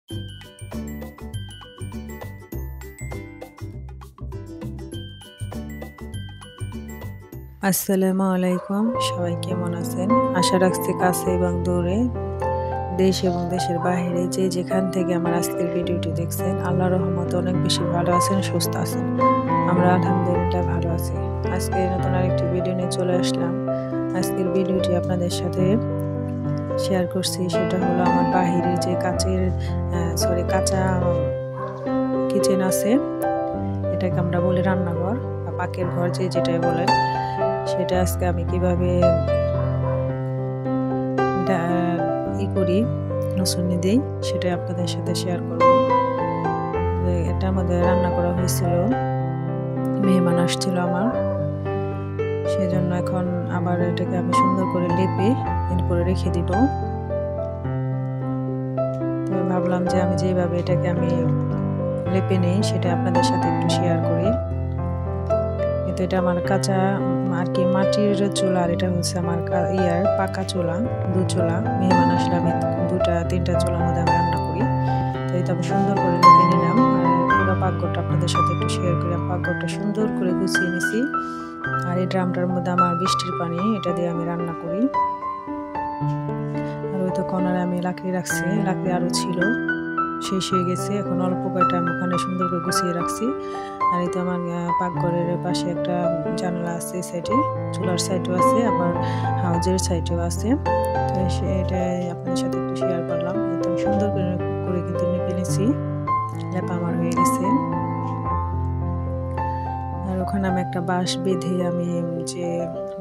আসসালামু আলাইকুম, সবাই কেমন আছেন? আশা রাখছি কাছে এবং দূরে, দেশ এবং দেশের বাইরে যে যেখান থেকে আমার আজকের ভিডিওটি দেখছেন, আল্লাহর রহমতে অনেক বেশি ভালো আছেন, সুস্থ আছেন। আমরা আলহামদুলিল্লাহ ভালো আছি। আজকে নতুন আরেকটি ভিডিও নিয়ে চলে আসলাম। আজকের ভিডিওটি আপনাদের সাথে শেয়ার করছি, সেটা হলো আমার বাহিরের যে কাঁচা কিচেন আছে, এটাকে আমরা বলি রান্নাঘর বা পাকের ঘর, যে যেটাই বলেন, সেটা আজকে আমি কিভাবে করি, নসুনি দিই, সেটাই আপনাদের সাথে শেয়ার করব। এটা আমাদের রান্না করা হয়েছিল, মেহমান আসছিল আমার, সেজন্য এখন আবার এটাকে আমি সুন্দর করে লেপে এরপরে রেখে দিব। তো ভাবলাম যে আমি যেভাবে এটাকে আমি লেপে নিই সেটা আপনাদের সাথে একটু শেয়ার করি। কিন্তু এটা আমার কাঁচা আর কি মাটির চুলা, আর এটা হচ্ছে আমার পাকা চুলা, দু চুলা। মেহমান আসলে আমি 2-3টা চুলার মধ্যে আমি রান্না করি। তো এটা আমি সুন্দর করে লেপে নিলাম, আর পুরো পাকঘরটা আপনাদের সাথে একটু শেয়ার করি। পাকঘরটা সুন্দর করে গুছিয়ে নিছি। আর এই ড্রামটার মধ্যে আমার বৃষ্টির পানি, এটা দিয়ে আমি রান্না করি। আর ওই তো কর্নারে আমি লাকড়ি রাখছি, লাকড়ি আরও ছিল, শেষ হয়ে গেছে। এখন অল্প কয়টা আমি ওখানে সুন্দর করে গুছিয়ে রাখছি। আর এই তো আমার পাকঘরের পাশে একটা জানালা আছে, সাইডে চুলার সাইডেও আছে, আবার হাউজের সাইডেও আছে। তো সেটাই আপনাদের সাথে একটু শেয়ার করলাম। একদম সুন্দর করে কিন্তু মেপে নিয়েছি, লেপা আমার হয়ে গেছে। আর ওখানে আমি একটা বাঁশ বেঁধে আমি যে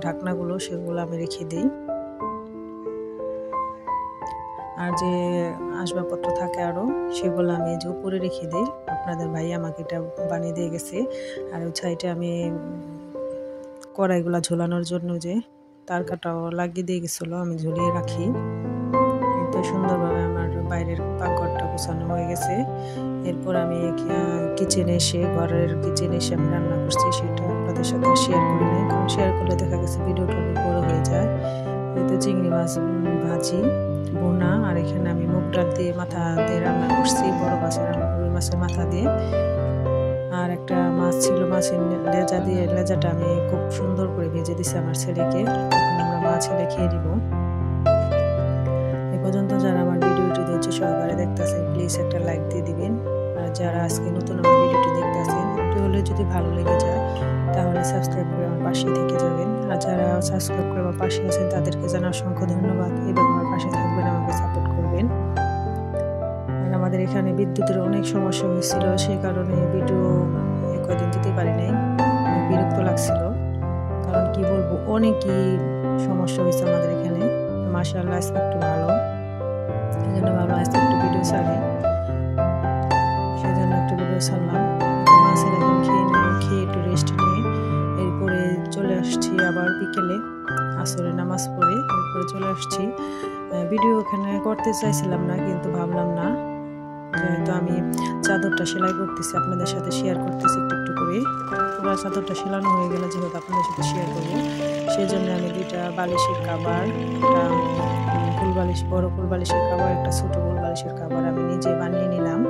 ঢাকনাগুলো সেগুলো আমি রেখে দিই। আর যে আসবাবপত্র থাকে আরও, সেগুলো আমি যে উপরে রেখে দিই। আপনাদের ভাই আমাকে এটা বানিয়ে দিয়ে গেছে। আর ওই সাইডে আমি কড়াইগুলো ঝোলানোর জন্য যে তার কাটাও লাগিয়ে দিয়ে গেছিলো, আমি ঝুলিয়ে রাখি। এত সুন্দরভাবে আমার বাইরের পাকঘরটা গোছানো হয়ে গেছে। এরপর আমি কিচেনে এসে আমি রান্না করছি, সেটা আপনাদের সাথে শেয়ার করি নাই, কারণ শেয়ার করলে দেখা গেছে ভিডিওটা অনেক বড় হয়ে যায়। এতে চিংড়ি মাছ ভাজি বোনা, আর এখানে আমি মুগ ডাল দিয়ে মাথা দিয়ে রান্না করছি, বড় মাছের মাথা দিয়ে। আর একটা মাছ ছিল, মাছের লেজাটা আমি খুব সুন্দর করে ভেজে দিছি আমার ছেলেকে। এখন আমরা মা ছেলে খেয়ে দিব। এ পর্যন্ত যারা আমার ভিডিওটি ধৈর্য সহকারে দেখতেছেন, প্লিজ একটা লাইক দিয়ে দিবেন। আর যারা আজকে নতুন আমার ভিডিওটি দেখতেছেন, একটু হলে যদি ভালো লেগে যায় তাহলে সাবস্ক্রাইব করে আমার পাশে থেকে যাবেন। আর যারা সাবস্ক্রাইব করে আমার পাশে আছেন তাদেরকে জানাই অসংখ্য ধন্যবাদ। এভাবে আমার পাশে থাকবেন, আমাকে সাপোর্ট করবেন। আর আমাদের এখানে বিদ্যুতের অনেক সমস্যা হয়েছিল, সেই কারণে ভিডিও কদিন দিতে পারি নাই, অনেক বিরক্ত লাগছিল। কারণ কি বলবো, অনেকই সমস্যা হয়েছে আমাদের এখানে। মাশাআল্লাহ আজকে একটু ভালো, এই জন্য ভাবলাম আজকে একটু ভিডিও ছাড়ি, সেই জন্য একটু ভিডিও ছাড়লাম। মাছের এখন খেয়ে একটু রেস্ট নিয়ে এরপরে চলে আসছি আবার বিকেলে আসরের নামাজ পড়ে এরপরে চলে আসছি। ভিডিও ওখানে করতে চাইছিলাম না, কিন্তু ভাবলাম না, যেহেতু আমি চাদরটা সেলাই করতেছি, আপনাদের সাথে শেয়ার করতেছি একটু করে। পুরো চাদরটা সেলানো হয়ে গেলে যেহেতু আপনাদের সাথে শেয়ার করবো, সেই জন্য আমি 2টা বালিশের কাভার, একটা বড় ফুল বালিশের কাভার, একটা ছোট ফুল বালিশের কাভার আমি নিজে বানিয়ে নিলাম।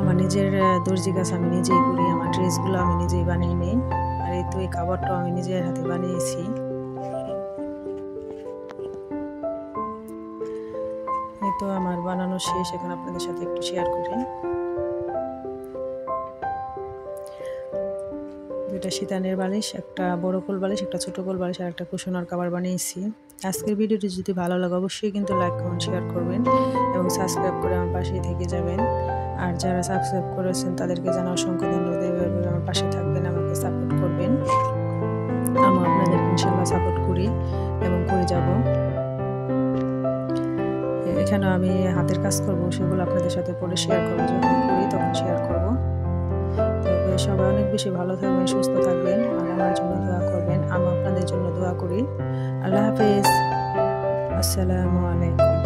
আমার নিজের দর্জি কাজ আমি নিজেই করি, আমার ড্রেসগুলো আমি নিজেই বানিয়ে নিই। আর এই তো এই কাভারটাও আমি নিজের হাতে বানিয়েছি। এই তো আমার বানানো শেষ, এখন আপনাদের সাথে একটু শেয়ার করি। 2টা শীতানের বালিশ, একটা বড় কোল বালিশ, একটা ছোট কোল বালিশ, আর একটা কুশনার কাভার বানিয়েছি। আজকের ভিডিওটি যদি ভালো লাগে অবশ্যই কিন্তু লাইক কমেন্ট শেয়ার করবেন এবং সাবস্ক্রাইব করে আমার পাশে থেকে যাবেন। আর যারা সাবস্ক্রাইব করেছেন তাদেরকে জানাই অসংখ্য ধন্যবাদ। এভাবে আমার পাশে থাকবেন, আমাকে সাপোর্ট করবেন। আমি আপনাদের ইনশাল্লাহ সাপোর্ট করি এবং করে যাব। এখানে আমি হাতের কাজ করব, সেগুলো আপনাদের সাথে পরে শেয়ার করবো, যখন করি তখন শেয়ার করব। তবে সবাই অনেক বেশি ভালো থাকবেন, সুস্থ থাকবেন, আর আমার জন্য দোয়া করবেন। আমি আপনাদের জন্য দোয়া করি। আল্লাহ হাফেজ, আসসালামু আলাইকুম।